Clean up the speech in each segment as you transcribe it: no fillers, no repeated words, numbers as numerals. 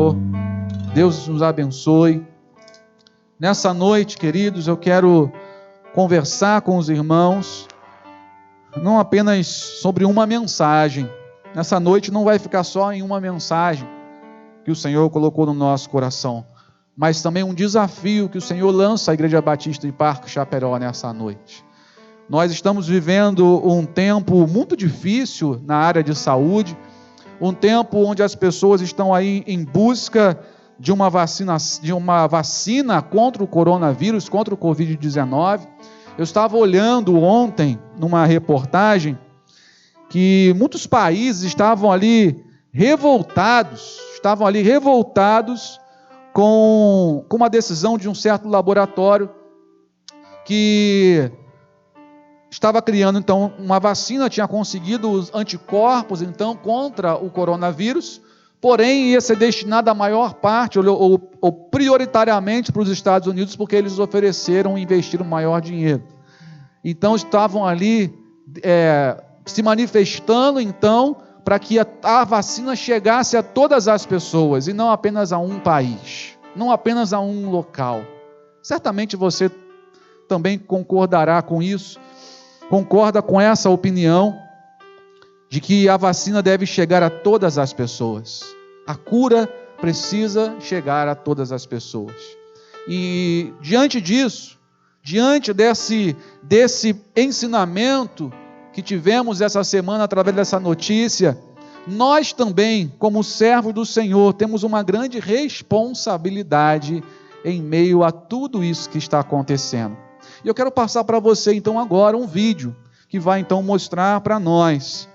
Senhor. Deus nos abençoe. Nessa noite, queridos, eu quero conversar com os irmãos, não apenas sobre uma mensagem. Nessa noite não vai ficar só em uma mensagem que o Senhor colocou no nosso coração, mas também um desafio que o Senhor lança à Igreja Batista de Parque Chapecó nessa noite. Nós estamos vivendo um tempo muito difícil na área de saúde, um tempo onde as pessoas estão aí em busca de uma vacina contra o coronavírus, contra o Covid-19. Eu estava olhando ontem numa reportagem que muitos países estavam ali revoltados com uma decisão de um certo laboratório que estava criando então uma vacina, tinha conseguido os anticorpos então contra o coronavírus, porém ia ser destinada a maior parte ou prioritariamente para os Estados Unidos, porque eles ofereceram e investiram maior dinheiro. Então estavam ali se manifestando então para que a vacina chegasse a todas as pessoas e não apenas a um país, não apenas a um local. Certamente você também concordará com isso, concorda com essa opinião de que a vacina deve chegar a todas as pessoas. A cura precisa chegar a todas as pessoas. E diante disso, diante desse ensinamento que tivemos essa semana através dessa notícia, nós também, como servos do Senhor, temos uma grande responsabilidade em meio a tudo isso que está acontecendo. E eu quero passar para você então agora um vídeo que vai então mostrar para nós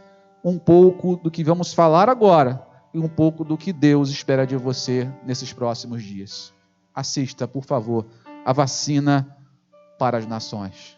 um pouco do que vamos falar agora e um pouco do que Deus espera de você nesses próximos dias. Assista, por favor, a vacina para as nações.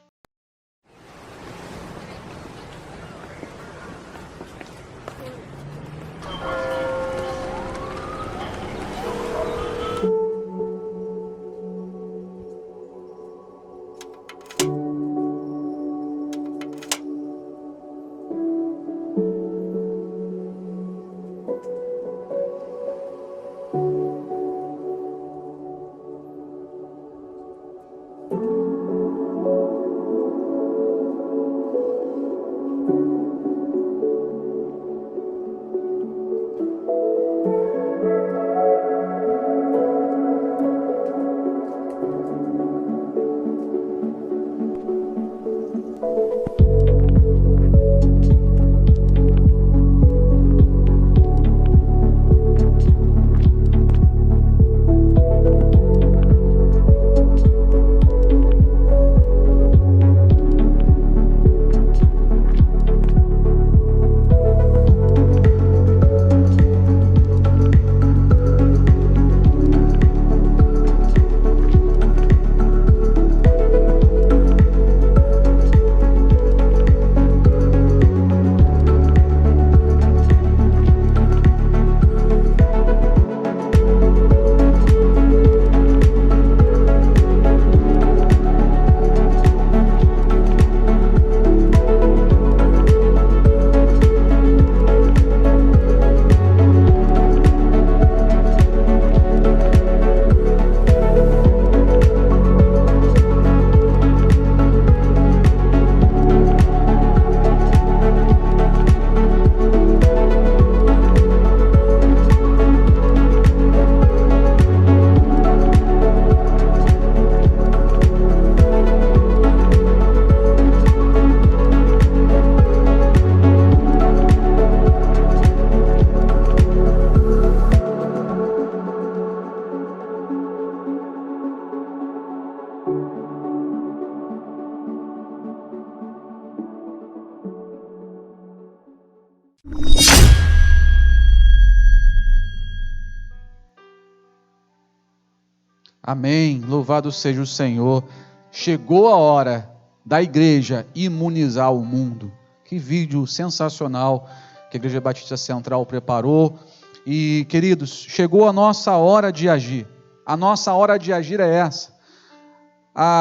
Amém, louvado seja o Senhor. Chegou a hora da igreja imunizar o mundo. Que vídeo sensacional que a Igreja Batista Central preparou. E, queridos, chegou a nossa hora de agir. A nossa hora de agir é essa.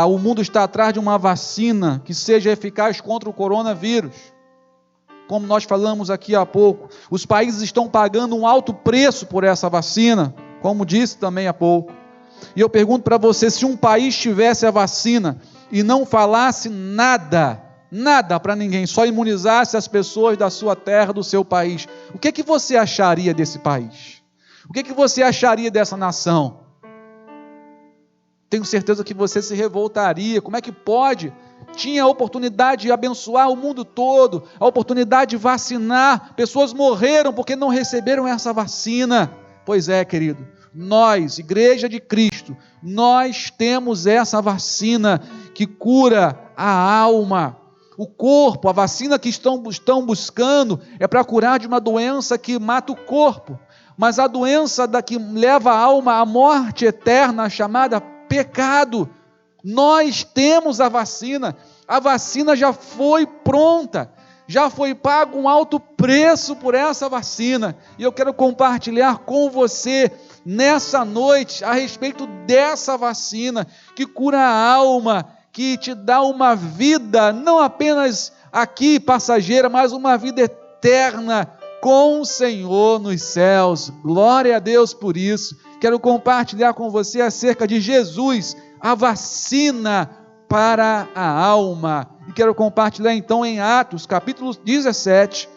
O mundo está atrás de uma vacina que seja eficaz contra o coronavírus. Como nós falamos aqui há pouco, os países estão pagando um alto preço por essa vacina. como disse também há pouco. E eu pergunto para você, se um país tivesse a vacina e não falasse nada para ninguém, só imunizasse as pessoas da sua terra, do seu país, o que você acharia desse país? O que você acharia dessa nação? Tenho certeza que você se revoltaria. Como é que pode? Tinha a oportunidade de abençoar o mundo todo, a oportunidade de vacinar, pessoas morreram porque não receberam essa vacina. Pois é, querido, nós, Igreja de Cristo, nós temos essa vacina que cura a alma, o corpo. A vacina que estão buscando é para curar de uma doença que mata o corpo, mas a doença que leva a alma à morte eterna, chamada pecado. Nós temos a vacina já foi pronta, já foi pago um alto preço por essa vacina, e eu quero compartilhar com você nessa noite a respeito dessa vacina que cura a alma, que te dá uma vida não apenas aqui passageira, mas uma vida eterna com o Senhor nos céus. Glória a Deus por isso. Quero compartilhar com você acerca de Jesus, a vacina para a alma. E quero compartilhar então em Atos, capítulo 17,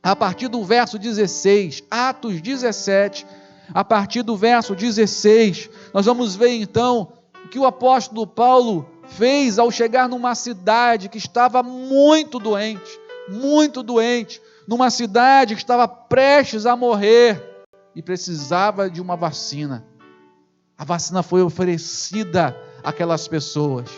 a partir do verso 16. Atos 17, a partir do verso 16. Nós vamos ver então o que o apóstolo Paulo fez ao chegar numa cidade que estava muito doente, numa cidade que estava prestes a morrer e precisava de uma vacina. A vacina foi oferecida àquelas pessoas,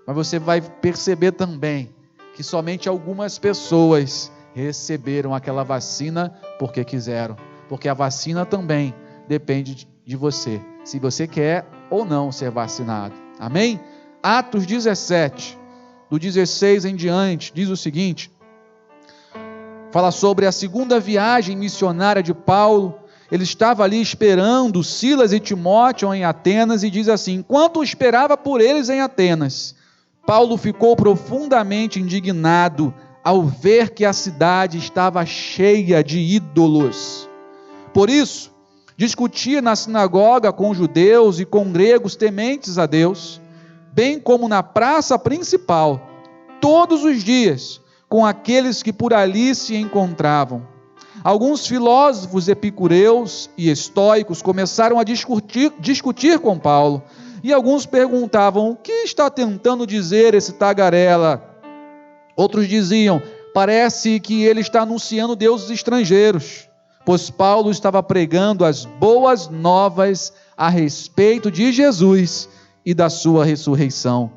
mas você vai perceber também que somente algumas pessoas receberam aquela vacina porque quiseram, porque a vacina também depende de você, se você quer ou não ser vacinado. Amém? Atos 17, do 16 em diante, diz o seguinte, fala sobre a segunda viagem missionária de Paulo. Ele estava ali esperando Silas e Timóteo em Atenas, e diz assim: enquanto esperava por eles em Atenas, Paulo ficou profundamente indignado ao ver que a cidade estava cheia de ídolos. Por isso, discutia na sinagoga com judeus e com gregos tementes a Deus, bem como na praça principal, todos os dias, com aqueles que por ali se encontravam. Alguns filósofos epicureus e estoicos começaram a discutir com Paulo, e alguns perguntavam: o que está tentando dizer esse tagarela? Outros diziam: parece que ele está anunciando deuses estrangeiros, pois Paulo estava pregando as boas novas a respeito de Jesus e da sua ressurreição.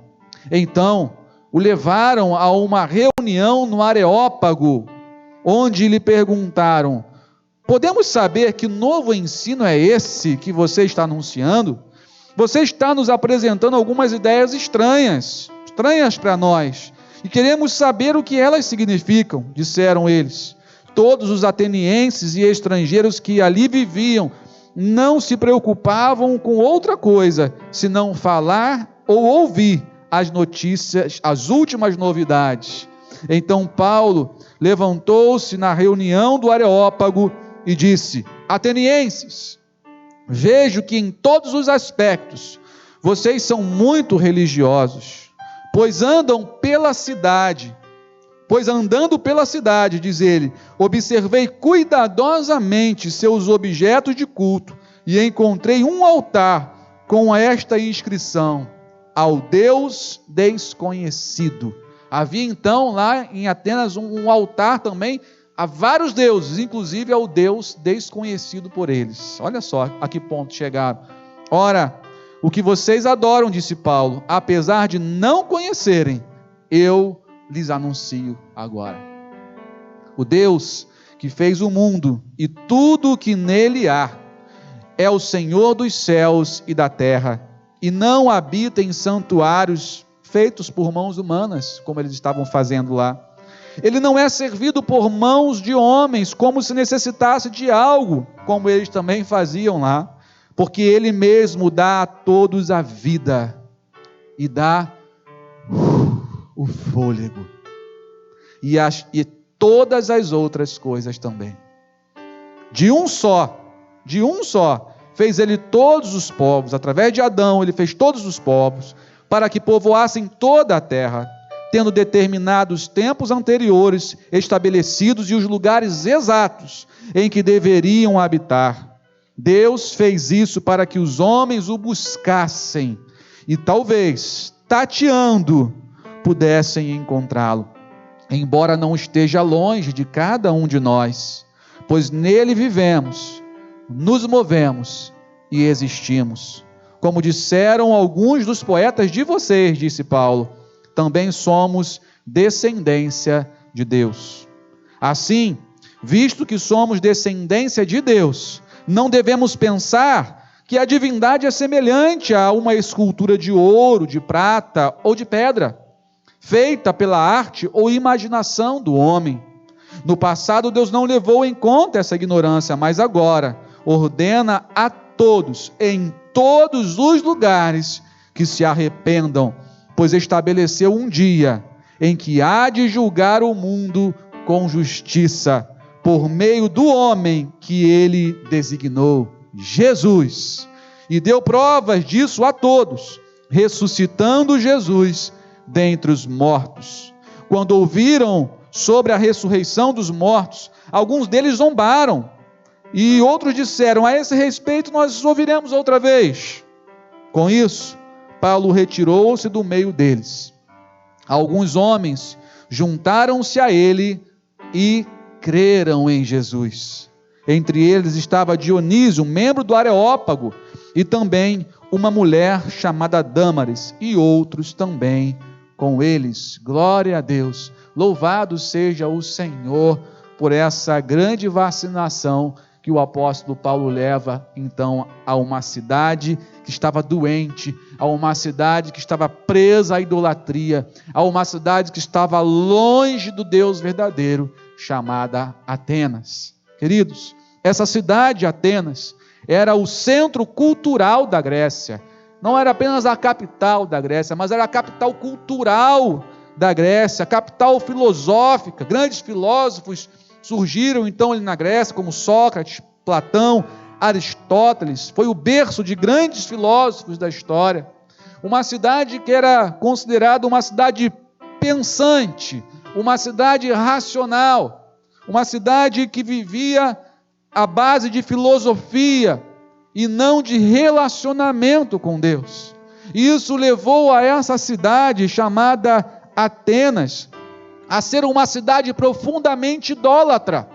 Então o levaram a uma reunião no Areópago, onde lhe perguntaram: podemos saber que novo ensino é esse que você está anunciando? Você está nos apresentando algumas ideias estranhas para nós, e queremos saber o que elas significam, disseram eles. Todos os atenienses e estrangeiros que ali viviam não se preocupavam com outra coisa, senão falar ou ouvir as notícias, as últimas novidades. Então Paulo levantou-se na reunião do Areópago e disse: atenienses, vejo que em todos os aspectos vocês são muito religiosos, pois andando pela cidade, diz ele, observei cuidadosamente seus objetos de culto e encontrei um altar com esta inscrição: ao Deus desconhecido. Havia então lá em Atenas um altar também a vários deuses, inclusive ao Deus desconhecido por eles. Olha só a que ponto chegaram. Ora, o que vocês adoram, disse Paulo, apesar de não conhecerem, eu lhes anuncio agora. O Deus que fez o mundo e tudo o que nele há é o Senhor dos céus e da terra, e não habita em santuários feitos por mãos humanas, como eles estavam fazendo lá. Ele não é servido por mãos de homens, como se necessitasse de algo, como eles também faziam lá, porque ele mesmo dá a todos a vida e dá o fôlego e todas as outras coisas também. De um só fez ele todos os povos, através de Adão ele fez todos os povos, para que povoassem toda a terra, tendo determinado os tempos anteriores, estabelecidos e os lugares exatos em que deveriam habitar. Deus fez isso para que os homens o buscassem e talvez, tateando, pudessem encontrá-lo, embora não esteja longe de cada um de nós, pois nele vivemos, nos movemos e existimos. Como disseram alguns dos poetas de vocês, disse Paulo, também somos descendência de Deus. Assim, visto que somos descendência de Deus, não devemos pensar que a divindade é semelhante a uma escultura de ouro, de prata ou de pedra, feita pela arte ou imaginação do homem. No passado, Deus não levou em conta essa ignorância, mas agora ordena a todos, em todos os lugares, que se arrependam, pois estabeleceu um dia em que há de julgar o mundo com justiça, por meio do homem que ele designou, Jesus, e deu provas disso a todos, ressuscitando Jesus dentre os mortos. Quando ouviram sobre a ressurreição dos mortos, alguns deles zombaram, e outros disseram, a esse respeito nós ouviremos outra vez. Com isso, Paulo retirou-se do meio deles. Alguns homens juntaram-se a ele e creram em Jesus. Entre eles estava Dionísio, membro do Areópago, e também uma mulher chamada Dâmaris, e outros também com eles. Glória a Deus, louvado seja o Senhor por essa grande vacinação que o apóstolo Paulo leva então a uma cidade que estava doente, a uma cidade que estava presa à idolatria, a uma cidade que estava longe do Deus verdadeiro, chamada Atenas. Queridos, essa cidade, Atenas, era o centro cultural da Grécia. Não era apenas a capital da Grécia, mas era a capital cultural da Grécia, a capital filosófica. Grandes filósofos surgiram então ali na Grécia, como Sócrates, Platão, Aristóteles. Foi o berço de grandes filósofos da história. Uma cidade que era considerada uma cidade pensante, uma cidade racional, uma cidade que vivia à base de filosofia e não de relacionamento com Deus. Isso levou a essa cidade chamada Atenas a ser uma cidade profundamente idólatra,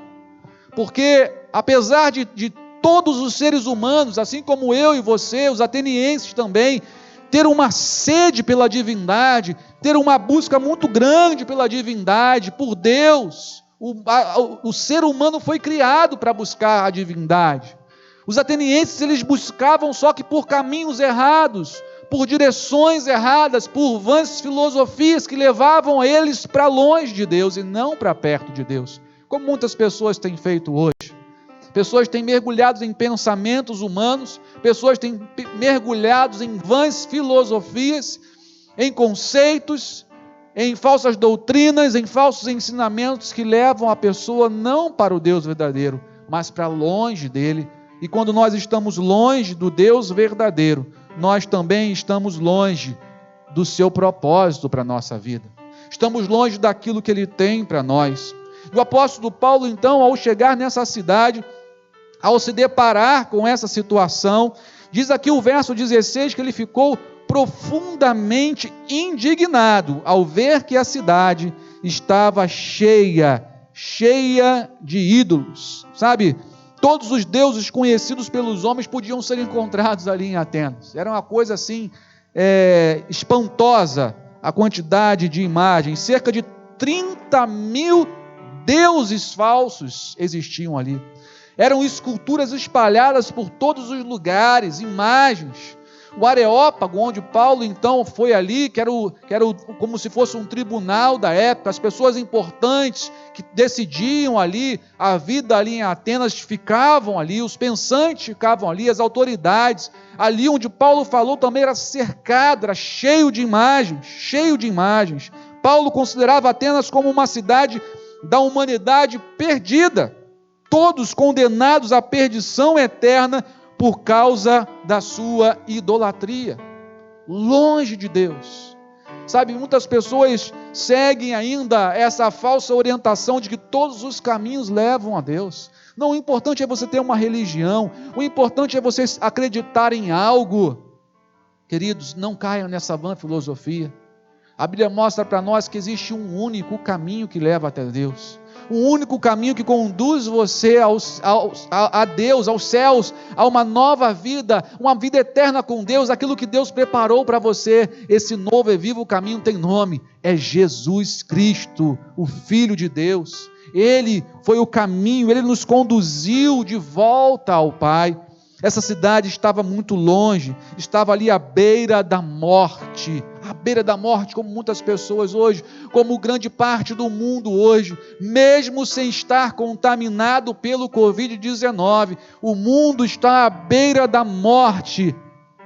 porque apesar de todos os seres humanos, assim como eu e você, os atenienses também, ter uma sede pela divindade, ter uma busca muito grande pela divindade, por Deus, o ser humano foi criado para buscar a divindade. Os atenienses, eles buscavam só que por caminhos errados, por direções erradas, por vãs filosofias que levavam eles para longe de Deus e não para perto de Deus, como muitas pessoas têm feito hoje. Pessoas têm mergulhado em pensamentos humanos, pessoas têm mergulhado em vãs filosofias, em conceitos, em falsas doutrinas, em falsos ensinamentos que levam a pessoa não para o Deus verdadeiro, mas para longe dele. E quando nós estamos longe do Deus verdadeiro, nós também estamos longe do seu propósito para a nossa vida. Estamos longe daquilo que ele tem para nós. E o apóstolo Paulo, então, ao chegar nessa cidade, ao se deparar com essa situação, diz aqui o verso 16 que ele ficou profundamente indignado ao ver que a cidade estava cheia de ídolos, sabe? Todos os deuses conhecidos pelos homens podiam ser encontrados ali em Atenas. Era uma coisa assim, espantosa a quantidade de imagens. Cerca de 30.000 deuses falsos existiam ali. Eram esculturas espalhadas por todos os lugares, imagens. O Areópago, onde Paulo então foi ali, que era como se fosse um tribunal da época, as pessoas importantes que decidiam ali, a vida ali em Atenas ficavam ali, os pensantes ficavam ali, as autoridades, ali onde Paulo falou também era cercado, era cheio de imagens. Paulo considerava Atenas como uma cidade da humanidade perdida, todos condenados à perdição eterna por causa da sua idolatria, longe de Deus. Sabe, muitas pessoas seguem ainda essa falsa orientação de que todos os caminhos levam a Deus. Não, o importante é você ter uma religião, o importante é você acreditar em algo. Queridos, não caiam nessa vã filosofia. A Bíblia mostra para nós que existe um único caminho que leva até Deus, um único caminho que conduz você a Deus, aos céus, a uma nova vida, uma vida eterna com Deus, aquilo que Deus preparou para você. Esse novo e vivo caminho tem nome, é Jesus Cristo, o Filho de Deus. Ele foi o caminho, Ele nos conduziu de volta ao Pai. Essa cidade estava muito longe, estava ali à beira da morte, como muitas pessoas hoje, como grande parte do mundo hoje, mesmo sem estar contaminado pelo Covid-19, o mundo está à beira da morte,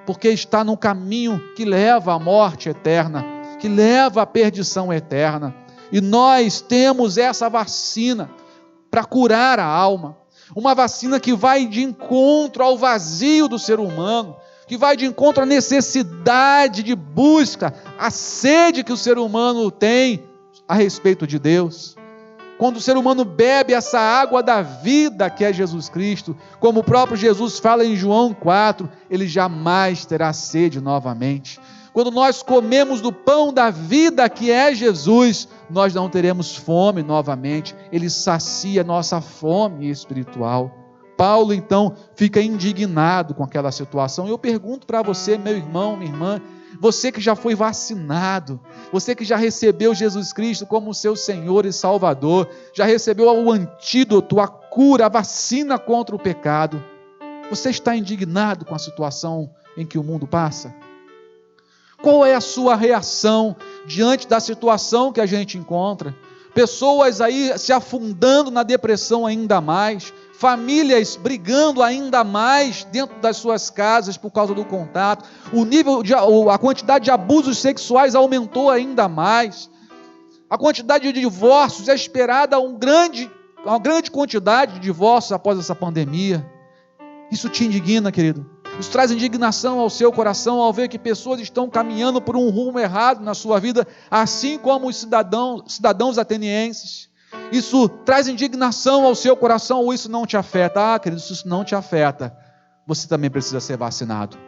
porque está no caminho que leva à morte eterna, que leva à perdição eterna, e nós temos essa vacina para curar a alma, uma vacina que vai de encontro ao vazio do ser humano, que vai de encontro à necessidade de busca, à sede que o ser humano tem a respeito de Deus. Quando o ser humano bebe essa água da vida que é Jesus Cristo, como o próprio Jesus fala em João 4, ele jamais terá sede novamente. Quando nós comemos do pão da vida que é Jesus, nós não teremos fome novamente, Ele sacia nossa fome espiritual. Paulo então fica indignado com aquela situação, e eu pergunto para você, meu irmão, minha irmã, você que já foi vacinado, você que já recebeu Jesus Cristo como seu Senhor e Salvador, já recebeu o antídoto, a cura, a vacina contra o pecado, você está indignado com a situação em que o mundo passa? Qual é a sua reação diante da situação que a gente encontra? Pessoas aí se afundando na depressão ainda mais, famílias brigando ainda mais dentro das suas casas por causa do contato, a quantidade de abusos sexuais aumentou ainda mais, a quantidade de divórcios é esperada, uma grande quantidade de divórcios após essa pandemia. Isso te indigna, querido? Isso traz indignação ao seu coração ao ver que pessoas estão caminhando por um rumo errado na sua vida, assim como os cidadãos atenienses? Isso traz indignação ao seu coração ou isso não te afeta? Querido, se isso não te afeta, você também precisa ser vacinado.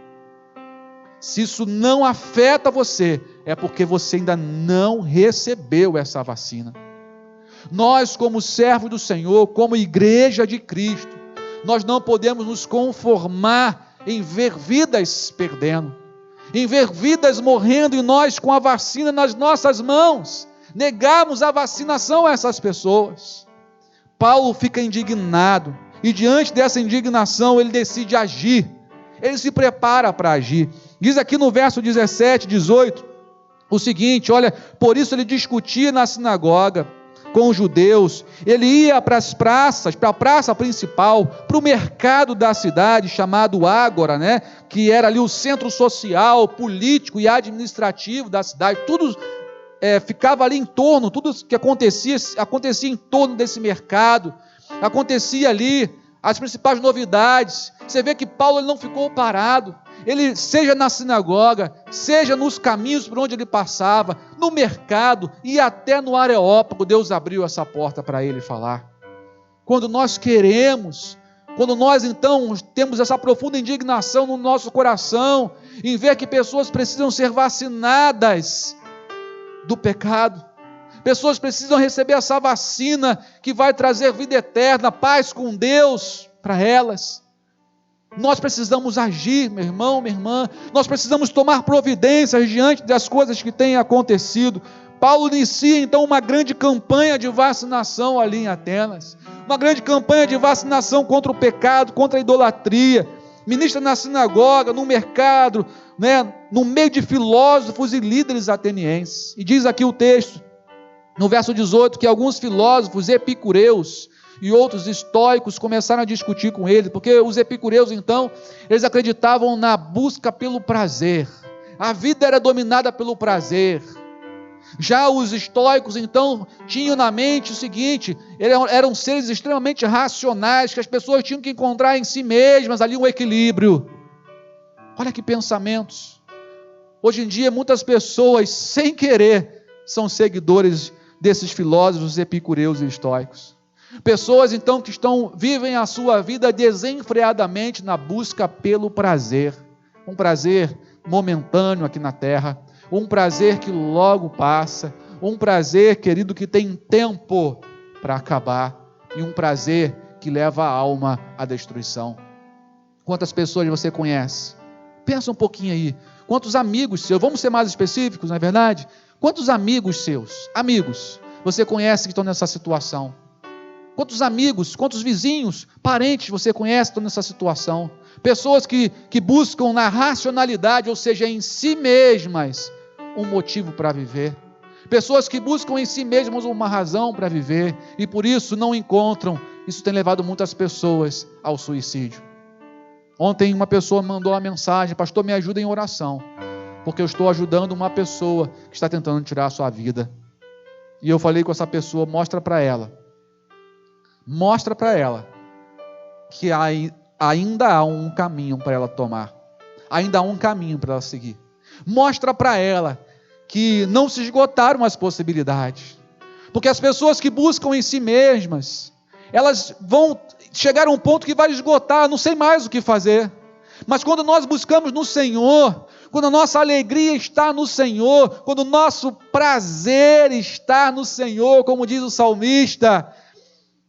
Se isso não afeta você, é porque você ainda não recebeu essa vacina. Nós, como servos do Senhor, como igreja de Cristo, nós não podemos nos conformar em ver vidas perdendo, em ver vidas morrendo e nós com a vacina nas nossas mãos, negarmos a vacinação a essas pessoas. Paulo fica indignado, e diante dessa indignação ele decide agir, ele se prepara para agir. Diz aqui no verso 17, 18, o seguinte, olha, por isso ele discutia na sinagoga com os judeus, ele ia para as praças, para a praça principal, para o mercado da cidade, chamado Ágora, que era ali o centro social, político e administrativo da cidade, tudo ficava ali em torno, tudo que acontecia em torno desse mercado, acontecia ali, as principais novidades. Você vê que Paulo ele não ficou parado, ele, seja na sinagoga, seja nos caminhos por onde ele passava, no mercado e até no Areópago, Deus abriu essa porta para ele falar. Quando nós então temos essa profunda indignação no nosso coração, em ver que pessoas precisam ser vacinadas do pecado, pessoas precisam receber essa vacina que vai trazer vida eterna, paz com Deus para elas. Nós precisamos agir, meu irmão, minha irmã, nós precisamos tomar providências diante das coisas que têm acontecido. Paulo inicia então uma grande campanha de vacinação ali em Atenas, uma grande campanha de vacinação contra o pecado, contra a idolatria, ministra na sinagoga, no mercado, no meio de filósofos e líderes atenienses. E diz aqui o texto, no verso 18, que alguns filósofos epicureus e outros estoicos começaram a discutir com ele, porque os epicureus então, eles acreditavam na busca pelo prazer, a vida era dominada pelo prazer, Já os estoicos, então, tinham na mente o seguinte: eram seres extremamente racionais, que as pessoas tinham que encontrar em si mesmas ali um equilíbrio. Olha que pensamentos. Hoje em dia, muitas pessoas, sem querer, são seguidores desses filósofos epicureus e estoicos. Pessoas, então, que vivem a sua vida desenfreadamente na busca pelo prazer. Um prazer momentâneo aqui na terra, um prazer que logo passa, um prazer, querido, que tem tempo para acabar, e um prazer que leva a alma à destruição. Quantas pessoas você conhece? Pensa um pouquinho aí. Quantos amigos seus, vamos ser mais específicos, não é verdade? Quantos amigos você conhece que estão nessa situação? Quantos amigos, quantos vizinhos, parentes você conhece que estão nessa situação? Pessoas que buscam na racionalidade, ou seja, em si mesmas, um motivo para viver. Pessoas que buscam em si mesmas uma razão para viver e por isso não encontram. Isso tem levado muitas pessoas ao suicídio. Ontem uma pessoa mandou uma mensagem: pastor, me ajuda em oração, porque eu estou ajudando uma pessoa que está tentando tirar a sua vida. E eu falei com essa pessoa: mostra para ela que ainda há um caminho para ela tomar, ainda há um caminho para ela seguir. Mostra para ela que não se esgotaram as possibilidades, porque as pessoas que buscam em si mesmas, elas vão chegar a um ponto que vai esgotar, não sei mais o que fazer. Mas quando nós buscamos no Senhor, quando a nossa alegria está no Senhor, quando o nosso prazer está no Senhor, como diz o salmista,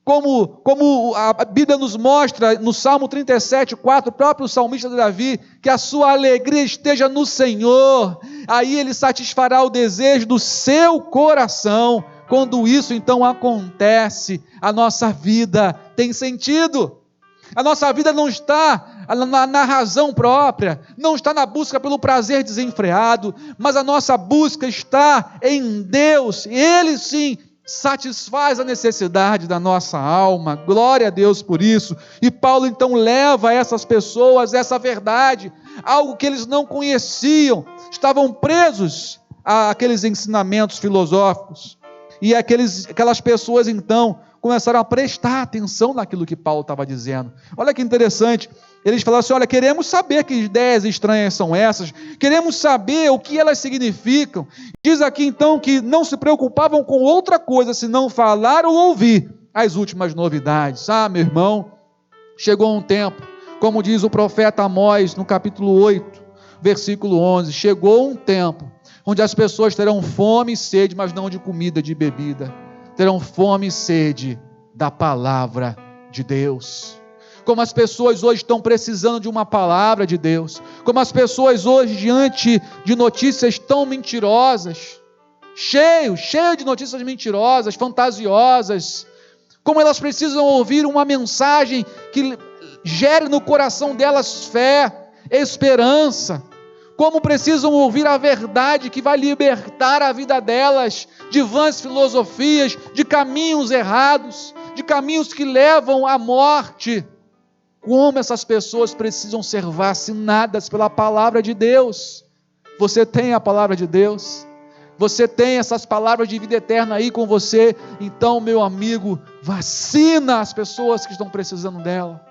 como a Bíblia nos mostra no Salmo 37:4, o próprio salmista Davi, que a sua alegria esteja no Senhor, aí Ele satisfará o desejo do seu coração. Quando isso então acontece, a nossa vida tem sentido. A nossa vida não está na razão própria, não está na busca pelo prazer desenfreado, mas a nossa busca está em Deus. Ele sim satisfaz a necessidade da nossa alma. Glória a Deus por isso. E Paulo então leva a essas pessoas essa verdade, algo que eles não conheciam, estavam presos àqueles ensinamentos filosóficos. E aquelas pessoas então começaram a prestar atenção naquilo que Paulo estava dizendo. Olha que interessante, eles falaram assim: olha, queremos saber que ideias estranhas são essas, queremos saber o que elas significam. Diz aqui então que não se preocupavam com outra coisa, senão falar ou ouvir as últimas novidades. Meu irmão, chegou um tempo, como diz o profeta Amós no capítulo 8, versículo 11, chegou um tempo onde as pessoas terão fome e sede, mas não de comida, de bebida. Terão fome e sede da palavra de Deus. Como as pessoas hoje estão precisando de uma palavra de Deus. Como as pessoas hoje, diante de notícias tão mentirosas, cheio de notícias mentirosas, fantasiosas, como elas precisam ouvir uma mensagem que gere no coração delas fé, esperança. Como precisam ouvir a verdade que vai libertar a vida delas de vãs filosofias, de caminhos errados, de caminhos que levam à morte. Como essas pessoas precisam ser vacinadas pela palavra de Deus. Você tem a palavra de Deus? Você tem essas palavras de vida eterna aí com você? Então, meu amigo, vacina as pessoas que estão precisando dela.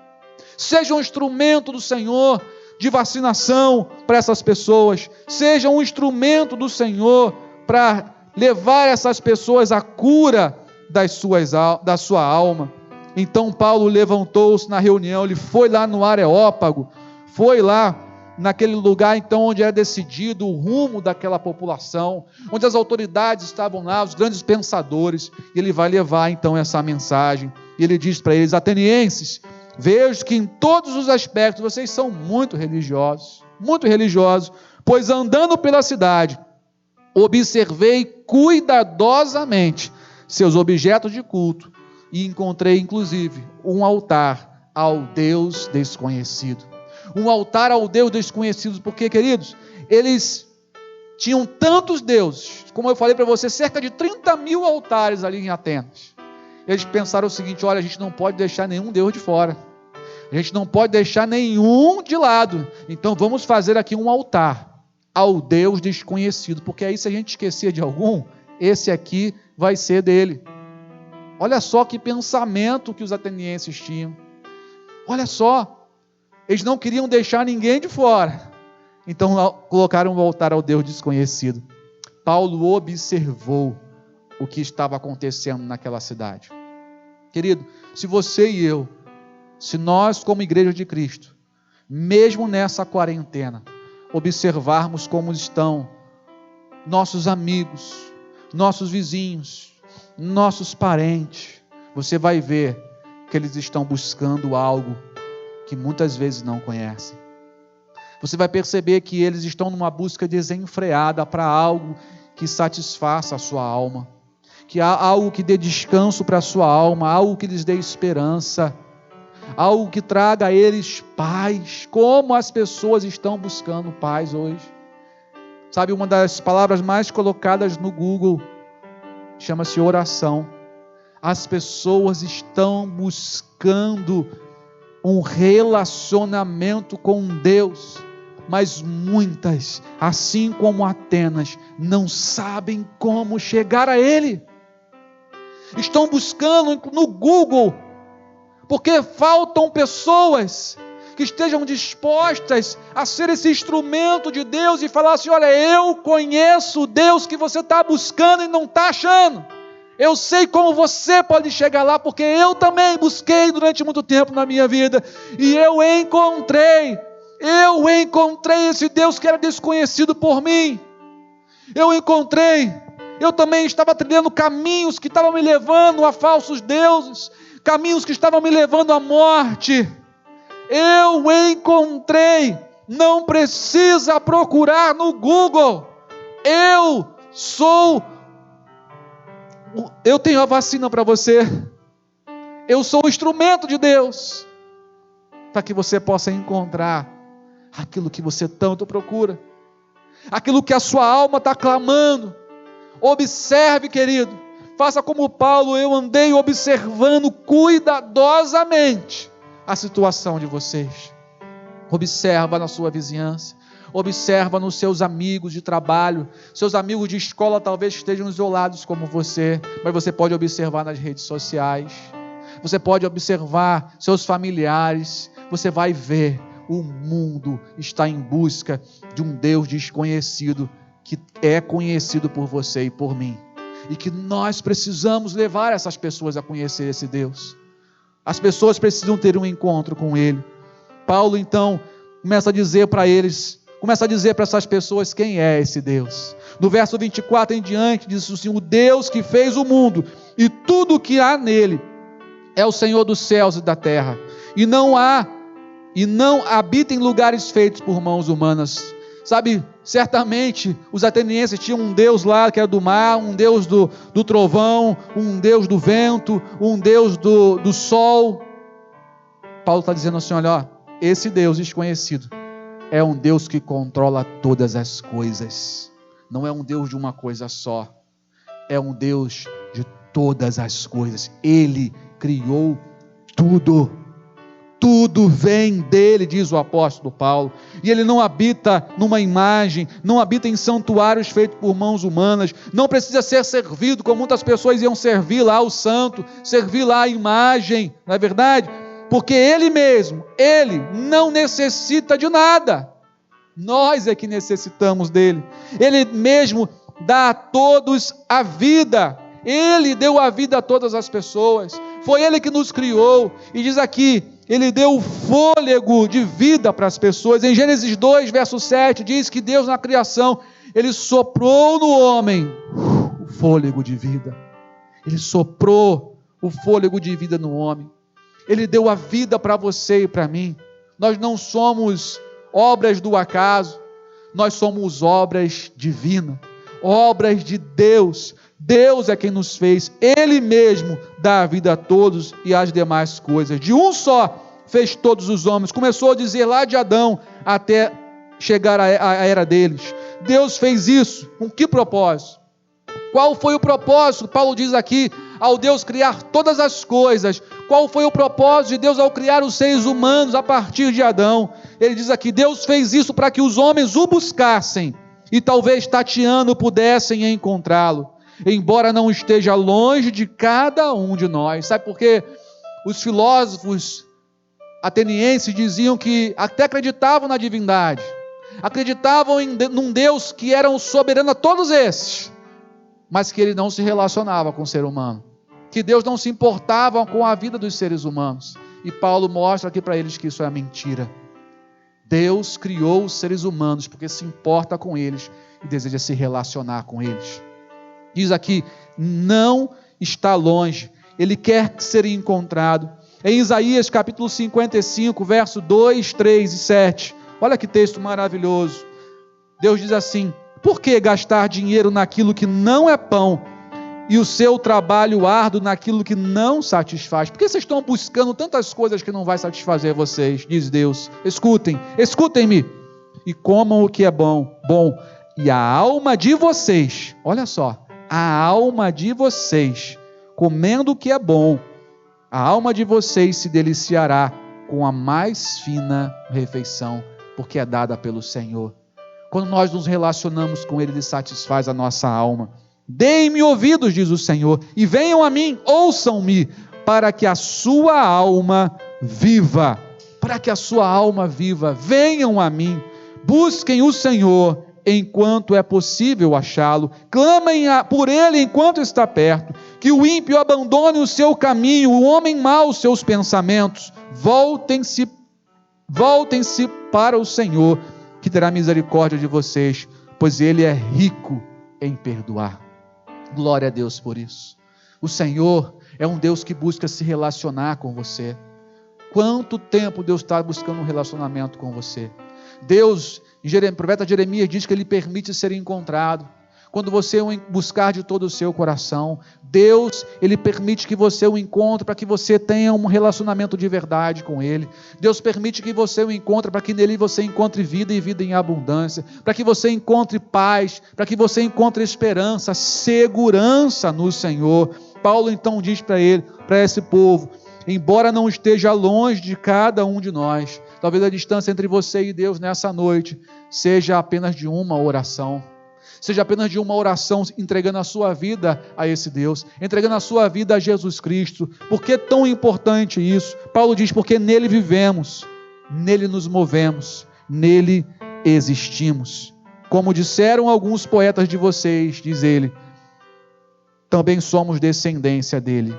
Seja um instrumento do Senhor de vacinação para essas pessoas, seja um instrumento do Senhor para levar essas pessoas à cura da sua alma. Então Paulo levantou-se na reunião, ele foi lá no Areópago, foi lá naquele lugar então onde era decidido o rumo daquela população, onde as autoridades estavam lá, os grandes pensadores, e ele vai levar então essa mensagem, e ele diz para eles: atenienses, vejo que em todos os aspectos vocês são muito religiosos, pois andando pela cidade, observei cuidadosamente seus objetos de culto e encontrei inclusive um altar ao Deus desconhecido. Um altar ao Deus desconhecido, porque, queridos, eles tinham tantos deuses, como eu falei para você, cerca de 30 mil altares ali em Atenas. Eles pensaram o seguinte: olha, a gente não pode deixar nenhum Deus de fora, a gente não pode deixar nenhum de lado, então vamos fazer aqui um altar ao Deus desconhecido, porque aí se a gente esquecer de algum, esse aqui vai ser dele. Olha só que pensamento que os atenienses tinham. Olha só, eles não queriam deixar ninguém de fora, então colocaram o altar ao Deus desconhecido. Paulo observou o que estava acontecendo naquela cidade. Querido, se você e eu, se nós como igreja de Cristo, mesmo nessa quarentena, observarmos como estão nossos amigos, nossos vizinhos, nossos parentes, você vai ver que eles estão buscando algo que muitas vezes não conhecem. Você vai perceber que eles estão numa busca desenfreada para algo que satisfaça a sua alma, que há algo que dê descanso para a sua alma, algo que lhes dê esperança, algo que traga a eles paz. Como as pessoas estão buscando paz hoje? Sabe, uma das palavras mais colocadas no Google chama-se oração. As pessoas estão buscando um relacionamento com Deus, mas muitas, assim como Atenas, não sabem como chegar a Ele. Estão buscando no Google, porque faltam pessoas que estejam dispostas a ser esse instrumento de Deus e falar assim: olha, eu conheço o Deus que você está buscando e não está achando. Eu sei como você pode chegar lá, porque eu também busquei durante muito tempo na minha vida, e eu encontrei esse Deus que era desconhecido por mim. Eu também estava trilhando caminhos que estavam me levando a falsos deuses, caminhos que estavam me levando à morte. Eu encontrei, não precisa procurar no Google. Eu tenho a vacina para você. Eu sou o instrumento de Deus para que você possa encontrar aquilo que você tanto procura, aquilo que a sua alma está clamando. Observe, querido, faça como Paulo. Eu andei observando cuidadosamente a situação de vocês. Observa na sua vizinhança, observa nos seus amigos de trabalho, seus amigos de escola talvez estejam isolados como você, mas você pode observar nas redes sociais, você pode observar seus familiares. Você vai ver, o mundo está em busca de um Deus desconhecido, que é conhecido por você e por mim, e que nós precisamos levar essas pessoas a conhecer esse Deus. As pessoas precisam ter um encontro com Ele. Paulo então começa a dizer para essas pessoas quem é esse Deus. No verso 24 em diante diz assim: o Deus que fez o mundo e tudo o que há nele é o Senhor dos céus e da terra, e não habita em lugares feitos por mãos humanas. Sabe, certamente os atenienses tinham um Deus lá que era do mar, um Deus do trovão, um Deus do vento, um Deus do sol. Paulo está dizendo assim: olha, esse Deus desconhecido é um Deus que controla todas as coisas. Não é um Deus de uma coisa só, é um Deus de todas as coisas. Ele criou tudo. Tudo vem dele, diz o apóstolo Paulo, e ele não habita numa imagem, não habita em santuários feitos por mãos humanas, não precisa ser servido como muitas pessoas iam servir lá o santo, servir lá a imagem, não é verdade? Porque ele mesmo, ele não necessita de nada, nós é que necessitamos dele. Ele mesmo dá a todos a vida, ele deu a vida a todas as pessoas, foi ele que nos criou, e diz aqui, ele deu o fôlego de vida para as pessoas. Em Gênesis 2, verso 7, diz que Deus na criação, ele soprou no homem o fôlego de vida. Ele soprou o fôlego de vida no homem. Ele deu a vida para você e para mim. Nós não somos obras do acaso, nós somos obras divinas, obras de Deus. Deus é quem nos fez, Ele mesmo dá a vida a todos e às demais coisas. De um só fez todos os homens. Começou a dizer lá de Adão até chegar à era deles. Deus fez isso com que propósito? Qual foi o propósito? Paulo diz aqui, ao Deus criar todas as coisas, qual foi o propósito de Deus ao criar os seres humanos a partir de Adão? Ele diz aqui, Deus fez isso para que os homens o buscassem e talvez tateando pudessem encontrá-lo, embora não esteja longe de cada um de nós. Sabe por quê? Os filósofos atenienses diziam que até acreditavam na divindade, acreditavam num Deus que era o soberano a todos esses, mas que ele não se relacionava com o ser humano, que Deus não se importava com a vida dos seres humanos. E Paulo mostra aqui para eles que isso é mentira. Deus criou os seres humanos porque se importa com eles e deseja se relacionar com eles. Diz aqui, não está longe, ele quer ser encontrado. Em Isaías capítulo 55, verso 2, 3 e 7, olha que texto maravilhoso. Deus diz assim: por que gastar dinheiro naquilo que não é pão e o seu trabalho árduo naquilo que não satisfaz? Por que vocês estão buscando tantas coisas que não vai satisfazer vocês? Diz Deus. Escutem-me e comam o que é bom, e a alma de vocês, olha só, a alma de vocês, comendo o que é bom, a alma de vocês se deliciará com a mais fina refeição, porque é dada pelo Senhor. Quando nós nos relacionamos com Ele, Ele satisfaz a nossa alma. Deem-me ouvidos, diz o Senhor, e venham a mim, ouçam-me, para que a sua alma viva. Para que a sua alma viva, venham a mim, busquem o Senhor enquanto é possível achá-lo, clamem por Ele enquanto está perto, que o ímpio abandone o seu caminho, o homem mau os seus pensamentos, voltem-se para o Senhor, que terá misericórdia de vocês, pois Ele é rico em perdoar. Glória a Deus por isso. O Senhor é um Deus que busca se relacionar com você. Quanto tempo Deus está buscando um relacionamento com você? Deus, o profeta Jeremias diz que Ele permite ser encontrado. Quando você o buscar de todo o seu coração, Deus, Ele permite que você o encontre para que você tenha um relacionamento de verdade com Ele. Deus permite que você o encontre para que nele você encontre vida e vida em abundância, para que você encontre paz, para que você encontre esperança, segurança no Senhor. Paulo então diz para esse povo, embora não esteja longe de cada um de nós, talvez a distância entre você e Deus nessa noite seja apenas de uma oração. Seja apenas de uma oração, entregando a sua vida a esse Deus, entregando a sua vida a Jesus Cristo. Por que é tão importante isso? Paulo diz, porque nele vivemos, nele nos movemos, nele existimos. Como disseram alguns poetas de vocês, diz ele, também somos descendência dele.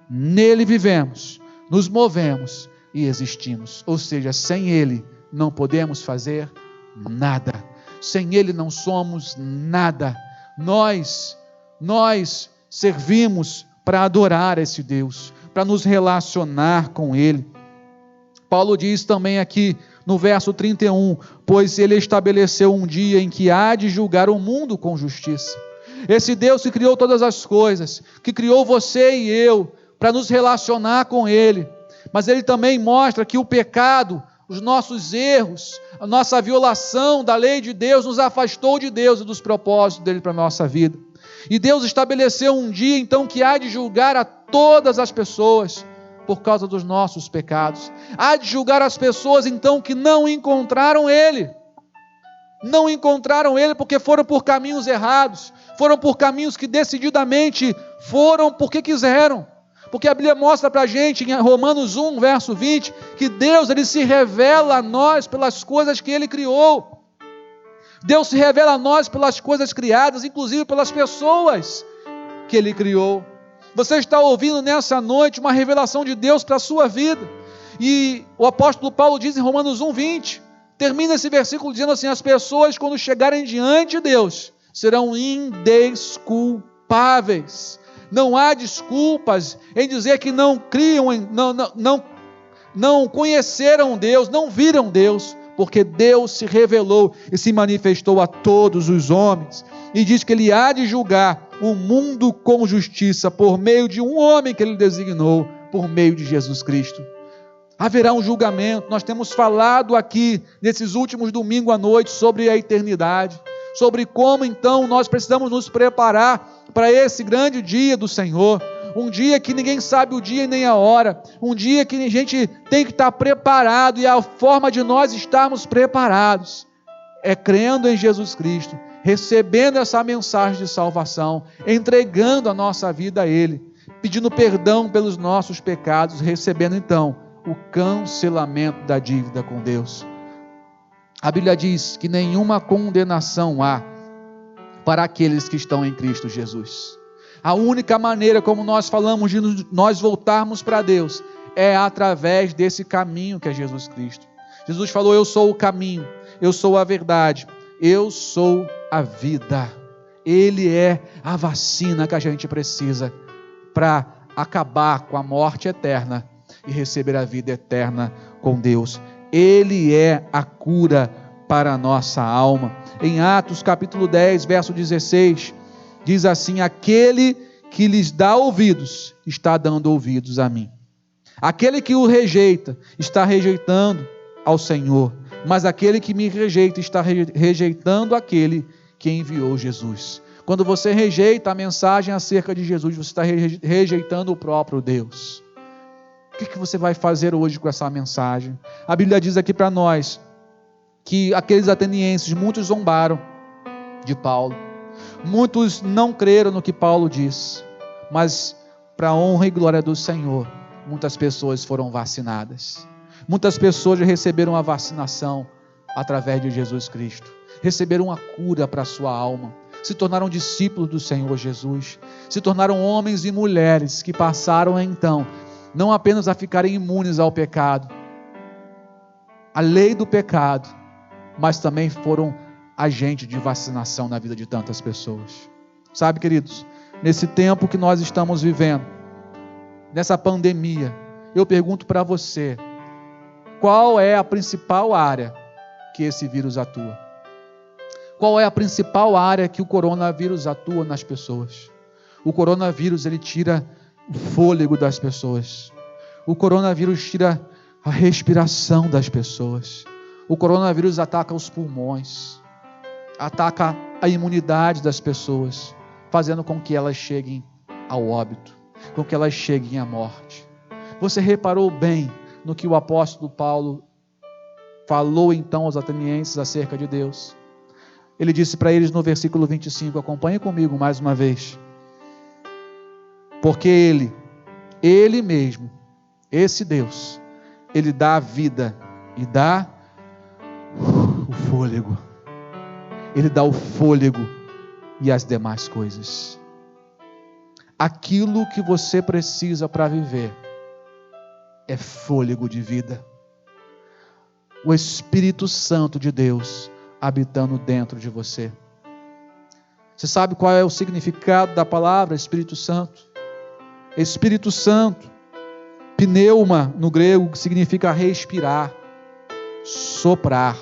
Nele vivemos, nos movemos e existimos. Ou seja, sem ele não podemos fazer nada. Sem Ele não somos nada. Nós servimos para adorar esse Deus, para nos relacionar com Ele. Paulo diz também aqui no verso 31, pois Ele estabeleceu um dia em que há de julgar o mundo com justiça. Esse Deus que criou todas as coisas, que criou você e eu, para nos relacionar com Ele, mas Ele também mostra que o pecado, os nossos erros, a nossa violação da lei de Deus nos afastou de Deus e dos propósitos dele para a nossa vida. E Deus estabeleceu um dia então que há de julgar a todas as pessoas por causa dos nossos pecados. Há de julgar as pessoas então que não encontraram Ele. Não encontraram Ele porque foram por caminhos errados, foram por caminhos que decididamente foram porque quiseram. Porque a Bíblia mostra para a gente, em Romanos 1, verso 20, que Deus ele se revela a nós pelas coisas que Ele criou. Deus se revela a nós pelas coisas criadas, inclusive pelas pessoas que Ele criou. Você está ouvindo nessa noite uma revelação de Deus para a sua vida. E o apóstolo Paulo diz em Romanos 1, 20, termina esse versículo dizendo assim, as pessoas quando chegarem diante de Deus, serão indesculpáveis. Não há desculpas em dizer que não criam, não conheceram Deus, não viram Deus, porque Deus se revelou e se manifestou a todos os homens, e diz que Ele há de julgar o mundo com justiça, por meio de um homem que Ele designou, por meio de Jesus Cristo. Haverá um julgamento. Nós temos falado aqui, nesses últimos domingos à noite, sobre a eternidade, sobre como então nós precisamos nos preparar para esse grande dia do Senhor, um dia que ninguém sabe o dia e nem a hora, um dia que a gente tem que estar preparado, e a forma de nós estarmos preparados é crendo em Jesus Cristo, recebendo essa mensagem de salvação, entregando a nossa vida a Ele, pedindo perdão pelos nossos pecados, recebendo então o cancelamento da dívida com Deus. A Bíblia diz que nenhuma condenação há para aqueles que estão em Cristo Jesus. A única maneira, como nós falamos, de nós voltarmos para Deus é através desse caminho que é Jesus Cristo. Jesus falou: eu sou o caminho, eu sou a verdade, eu sou a vida. Ele é a vacina que a gente precisa para acabar com a morte eterna e receber a vida eterna com Deus. Ele é a cura para a nossa alma. Em Atos capítulo 10, verso 16, diz assim: aquele que lhes dá ouvidos, está dando ouvidos a mim. Aquele que o rejeita, está rejeitando ao Senhor. Mas aquele que me rejeita, está rejeitando aquele que enviou Jesus. Quando você rejeita a mensagem acerca de Jesus, você está rejeitando o próprio Deus. O que você vai fazer hoje com essa mensagem? A Bíblia diz aqui para nós que aqueles atenienses, muitos zombaram de Paulo. Muitos não creram no que Paulo disse. Mas, para a honra e glória do Senhor, muitas pessoas foram vacinadas. Muitas pessoas receberam a vacinação através de Jesus Cristo. Receberam a cura para a sua alma. Se tornaram discípulos do Senhor Jesus. Se tornaram homens e mulheres que passaram então não apenas a ficarem imunes ao pecado, à lei do pecado, mas também foram agentes de vacinação na vida de tantas pessoas. Sabe, queridos, nesse tempo que nós estamos vivendo, nessa pandemia, eu pergunto para você: qual é a principal área que esse vírus atua? Qual é a principal área que o coronavírus atua nas pessoas? O coronavírus, ele tira o fôlego das pessoas. O coronavírus tira a respiração das pessoas. O coronavírus ataca os pulmões, ataca a imunidade das pessoas, fazendo com que elas cheguem ao óbito, com que elas cheguem à morte. Você reparou bem no que o apóstolo Paulo falou então aos atenienses acerca de Deus? Ele disse para eles no versículo 25, acompanhe comigo mais uma vez: porque Ele mesmo, esse Deus, Ele dá a vida e dá o fôlego. Ele dá o fôlego e as demais coisas. Aquilo que você precisa para viver é fôlego de vida. O Espírito Santo de Deus habitando dentro de você. Você sabe qual é o significado da palavra Espírito Santo? Espírito Santo, pneuma no grego, que significa respirar, soprar.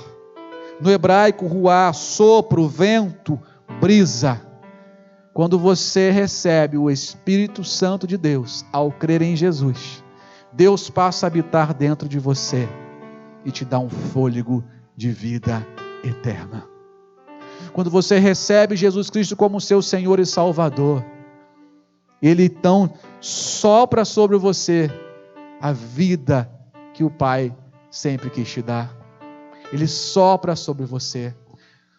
No hebraico, ruá, sopro, vento, brisa. Quando você recebe o Espírito Santo de Deus, ao crer em Jesus, Deus passa a habitar dentro de você e te dá um fôlego de vida eterna. Quando você recebe Jesus Cristo como seu Senhor e Salvador, Ele então sopra sobre você a vida que o Pai sempre quis te dar. Ele sopra sobre você.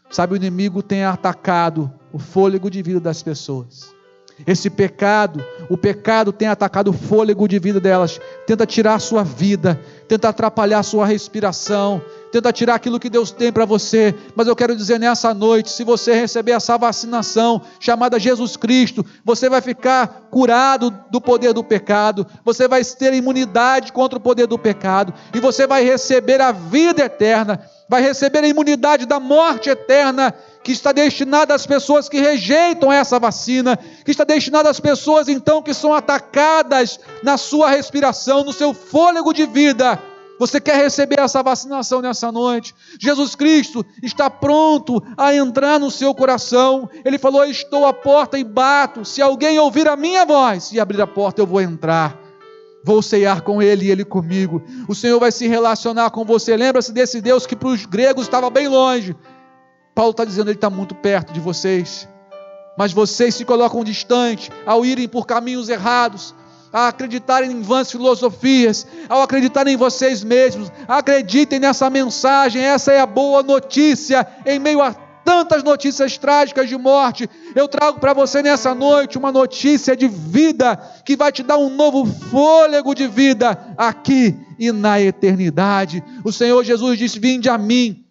Sabe, o inimigo tem atacado o fôlego de vida das pessoas. Esse pecado, o pecado tem atacado o fôlego de vida delas, tenta tirar a sua vida, tenta atrapalhar a sua respiração, tenta tirar aquilo que Deus tem para você. Mas eu quero dizer nessa noite, se você receber essa vacinação chamada Jesus Cristo, você vai ficar curado do poder do pecado, você vai ter imunidade contra o poder do pecado, e você vai receber a vida eterna, vai receber a imunidade da morte eterna, que está destinada às pessoas que rejeitam essa vacina, que está destinada às pessoas então que são atacadas na sua respiração, no seu fôlego de vida. Você quer receber essa vacinação nessa noite? Jesus Cristo está pronto a entrar no seu coração. Ele falou: estou à porta e bato, se alguém ouvir a minha voz e abrir a porta, eu vou entrar. Vou ceiar com Ele e Ele comigo. O Senhor vai se relacionar com você. Lembra-se desse Deus que para os gregos estava bem longe. Paulo está dizendo: Ele está muito perto de vocês, mas vocês se colocam distante ao irem por caminhos errados, a acreditarem em vãs filosofias, ao acreditarem em vocês mesmos. Acreditem nessa mensagem, essa é a boa notícia em meio a tantas notícias trágicas de morte, eu trago para você nessa noite uma notícia de vida, que vai te dar um novo fôlego de vida, aqui e na eternidade. O Senhor Jesus disse: vinde a mim,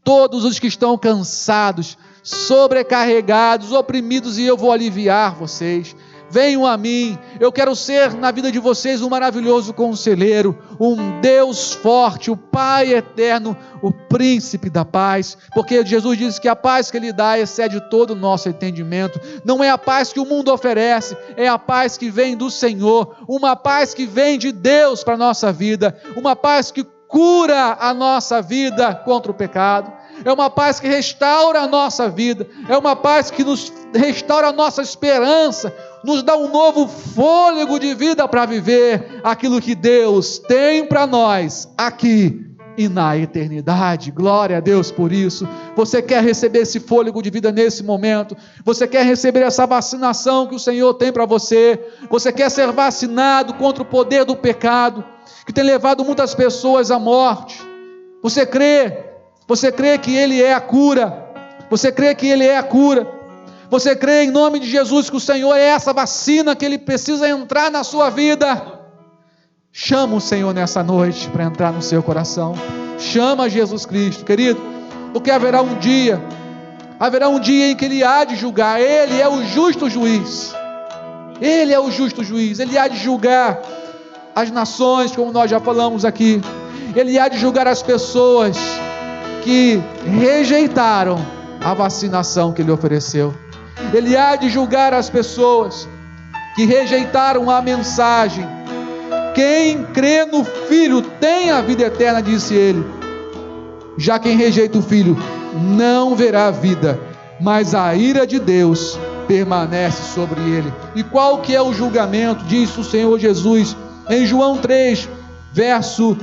todos os que estão cansados, sobrecarregados, oprimidos, e eu vou aliviar vocês. Venham a mim, eu quero ser na vida de vocês um maravilhoso conselheiro, um Deus forte, o Pai eterno, o príncipe da paz, porque Jesus disse que a paz que Ele dá excede todo o nosso entendimento. Não é a paz que o mundo oferece, é a paz que vem do Senhor, uma paz que vem de Deus para a nossa vida, uma paz que cura a nossa vida contra o pecado, é uma paz que restaura a nossa vida, é uma paz que nos restaura a nossa esperança, nos dá um novo fôlego de vida para viver aquilo que Deus tem para nós aqui e na eternidade. Glória a Deus por isso. Você quer receber esse fôlego de vida nesse momento? Você quer receber essa vacinação que o Senhor tem para você? Você quer ser vacinado contra o poder do pecado, que tem levado muitas pessoas à morte? Você crê que Ele é a cura? Você crê que Ele é a cura? Você crê em nome de Jesus que o Senhor é essa vacina, que Ele precisa entrar na sua vida? Chama o Senhor nessa noite para entrar no seu coração. Chama Jesus Cristo, querido, porque haverá um dia em que Ele há de julgar. Ele é o justo juiz. Ele é o justo juiz. Ele há de julgar as nações, como nós já falamos aqui. Ele há de julgar as pessoas que rejeitaram a vacinação que Ele ofereceu. Ele há de julgar as pessoas que rejeitaram a mensagem. Quem crê no Filho tem a vida eterna, disse Ele. Já quem rejeita o Filho não verá a vida, mas a ira de Deus permanece sobre ele. E qual que é o julgamento? Diz o Senhor Jesus em João 3, verso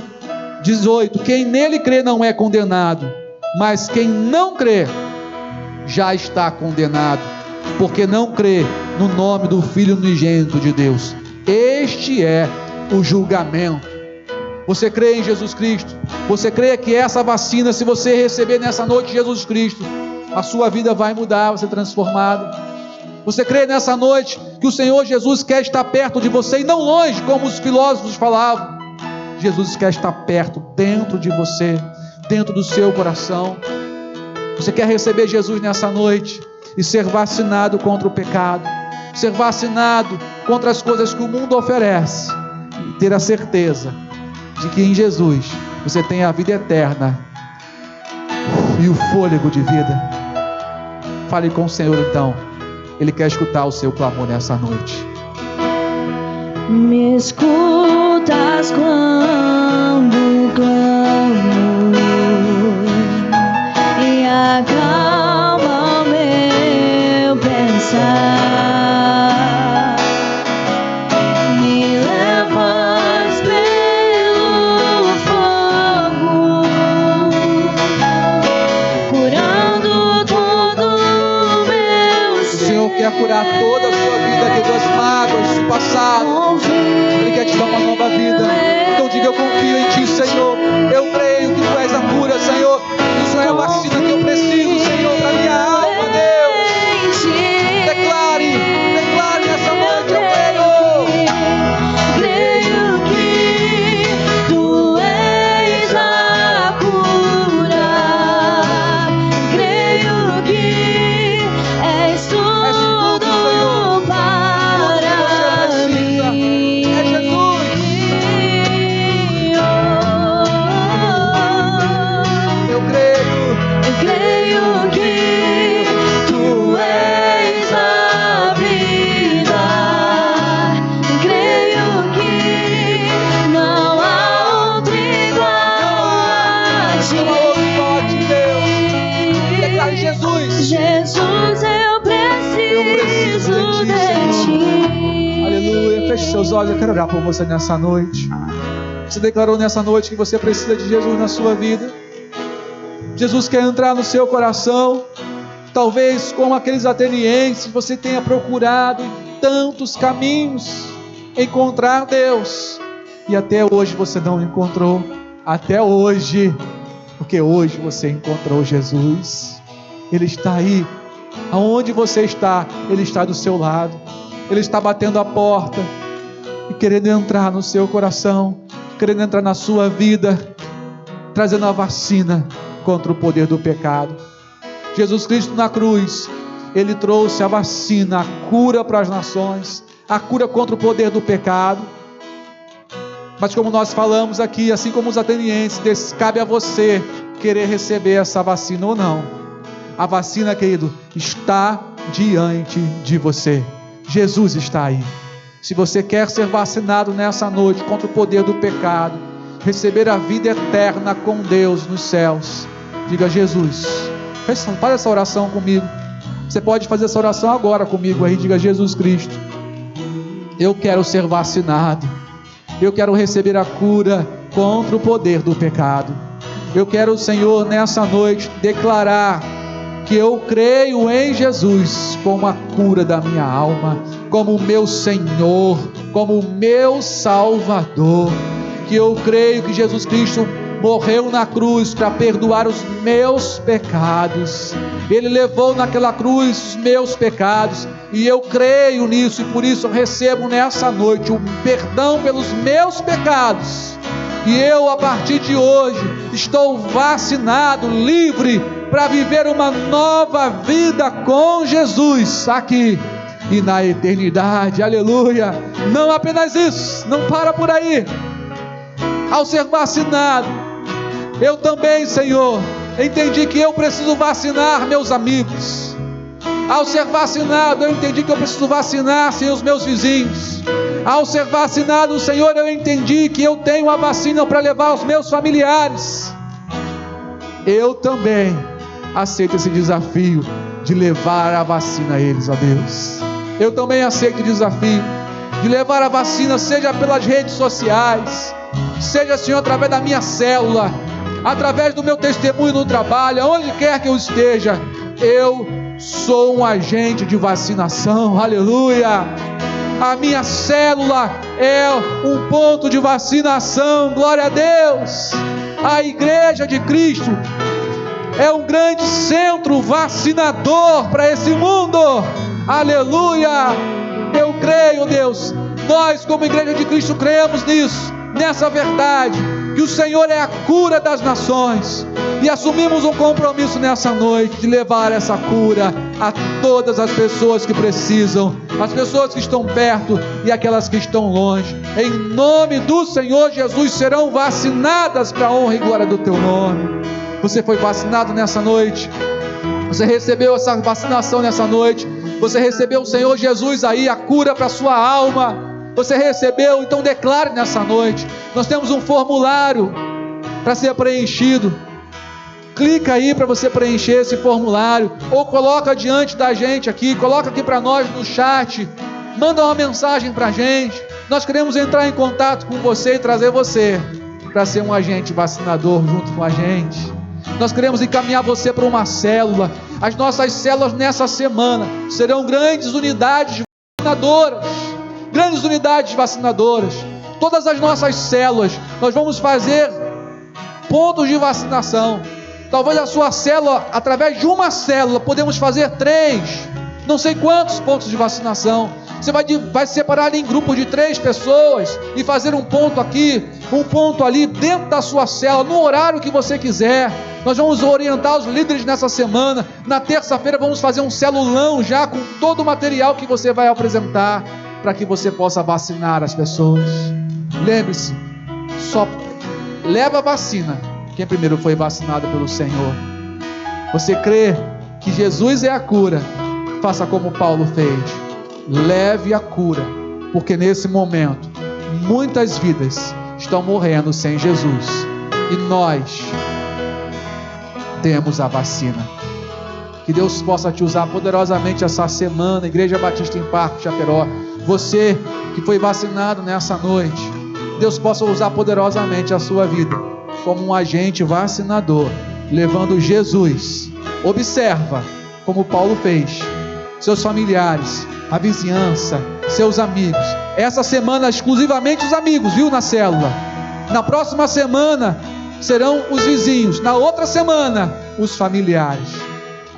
18: quem nele crê não é condenado, mas quem não crê já está condenado, porque não crê no nome do Filho unigênito de Deus. Este é o julgamento. Você crê em Jesus Cristo? Você crê que essa vacina, se você receber nessa noite Jesus Cristo, a sua vida vai mudar, vai ser transformada? Você crê nessa noite que o Senhor Jesus quer estar perto de você e não longe, como os filósofos falavam? Jesus quer estar perto, dentro de você, dentro do seu coração. Você quer receber Jesus nessa noite e ser vacinado contra o pecado, ser vacinado contra as coisas que o mundo oferece, e ter a certeza de que em Jesus você tem a vida eterna e o fôlego de vida? Fale com o Senhor então. Ele quer escutar o seu clamor nessa noite. Me escutas quando clamo e acalma o meu pensar. Me levas pelo fogo, curando todo o meu ser. O Senhor quer curar toda a sua vida, que das mágoas do passado. Ele quer te dar uma nova vida. Então diga: eu confio em Ti, Senhor. Eu creio que Tu és a cura, Senhor. Isso é a vacina que eu preciso, Senhor, para minha alma, Deus. Declare nessa noite: eu creio. Creio que Tu és a cura. Creio que és tudo para mim. É Jesus. Eu creio que Tu és a vida. Creio que não há outro igual a Ti. Não há outro igual a Ti, Deus. Declare: Jesus. Jesus, eu preciso de Ti. Aleluia. Feche seus olhos. Eu quero orar por você nessa noite. Você declarou nessa noite que você precisa de Jesus na sua vida. Jesus quer entrar no seu coração. Talvez, como aqueles atenienses, você tenha procurado em tantos caminhos encontrar Deus, e até hoje você não encontrou. Até hoje, porque hoje você encontrou Jesus. Ele está aí. Aonde você está, Ele está do seu lado. Ele está batendo a porta e querendo entrar no seu coração, querendo entrar na sua vida, trazendo a vacina contra o poder do pecado. Jesus Cristo na cruz, Ele trouxe a vacina, a cura para as nações, a cura contra o poder do pecado. Mas como nós falamos aqui, assim como os atenienses, cabe a você querer receber essa vacina ou não. A vacina, querido, está diante de você. Jesus está aí. Se você quer ser vacinado nessa noite contra o poder do pecado, receber a vida eterna com Deus nos céus, diga: Jesus, faz essa oração comigo. Você pode fazer essa oração agora comigo aí. Diga: Jesus Cristo, eu quero ser vacinado. Eu quero receber a cura contra o poder do pecado. Eu quero, Senhor, nessa noite declarar que eu creio em Jesus como a cura da minha alma, como o meu Senhor, como o meu Salvador. Que eu creio que Jesus Cristo morreu na cruz para perdoar os meus pecados. Ele levou naquela cruz os meus pecados, e eu creio nisso, e por isso eu recebo nessa noite o perdão pelos meus pecados. E eu, a partir de hoje, estou vacinado, livre para viver uma nova vida com Jesus aqui e na eternidade. Aleluia! Não apenas isso, não para por aí. Ao ser vacinado, eu também, Senhor, entendi que eu preciso vacinar meus amigos. Ao ser vacinado, eu entendi que eu preciso vacinar, Senhor, os meus vizinhos. Ao ser vacinado, Senhor, eu entendi que eu tenho a vacina para levar aos meus familiares. Eu também aceito esse desafio de levar a vacina a eles, ó Deus. Eu também aceito o desafio de levar a vacina, seja pelas redes sociais, seja, Senhor, através da minha célula, através do meu testemunho no trabalho, aonde quer que eu esteja. Eu sou um agente de vacinação. Aleluia! A minha célula é um ponto de vacinação. Glória a Deus! A igreja de Cristo é um grande centro vacinador para esse mundo. Aleluia! Eu creio, Deus, nós como igreja de Cristo cremos nisso, nessa verdade, que o Senhor é a cura das nações, e assumimos um compromisso nessa noite de levar essa cura a todas as pessoas que precisam, as pessoas que estão perto e aquelas que estão longe. Em nome do Senhor Jesus, serão vacinadas para a honra e glória do teu nome. Você foi vacinado nessa noite? Você recebeu essa vacinação nessa noite? Você recebeu o Senhor Jesus aí, a cura para a sua alma? Você recebeu? Então declare nessa noite. Nós temos um formulário para ser preenchido. Clica aí para você preencher esse formulário, ou coloca diante da gente aqui, coloca aqui para nós no chat, manda uma mensagem para a gente. Nós queremos entrar em contato com você e trazer você para ser um agente vacinador junto com a gente. Nós queremos encaminhar você para uma célula. As nossas células nessa semana serão grandes unidades vacinadoras. Grandes unidades vacinadoras. Todas as nossas células, nós vamos fazer pontos de vacinação. Talvez a sua célula, através de uma célula, podemos fazer 3, não sei quantos pontos de vacinação. Você vai separar em grupos de 3 pessoas e fazer um ponto aqui, um ponto ali, dentro da sua célula, no horário que você quiser. Nós vamos orientar os líderes nessa semana. Na terça-feira vamos fazer um celulão já com todo o material que você vai apresentar, para que você possa vacinar as pessoas. Lembre-se, só leva a vacina quem primeiro foi vacinado pelo Senhor. Você crê que Jesus é a cura? Faça como Paulo fez. Leve a cura, porque nesse momento muitas vidas estão morrendo sem Jesus, e nós temos a vacina. Que Deus possa te usar poderosamente essa semana, Igreja Batista em Parque Chapecó. Você que foi vacinado nessa noite, Deus possa usar poderosamente a sua vida como um agente vacinador, levando Jesus. Observa como Paulo fez, seus familiares, a vizinhança, seus amigos. Essa semana exclusivamente os amigos, viu, na célula. Na próxima semana serão os vizinhos. Na outra semana, os familiares.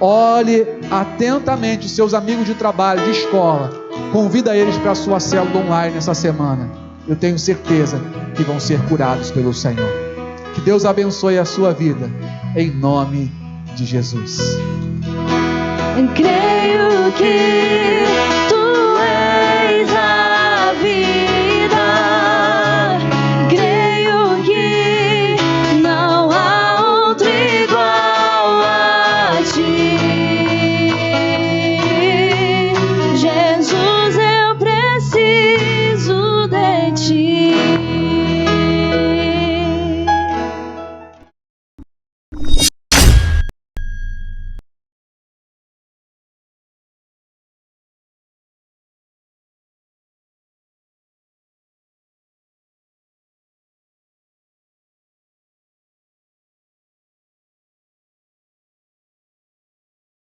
Olhe atentamente os seus amigos de trabalho, de escola. Convida eles para a sua célula online essa semana. Eu tenho certeza que vão ser curados pelo Senhor. Que Deus abençoe a sua vida, em nome de Jesus. Creio que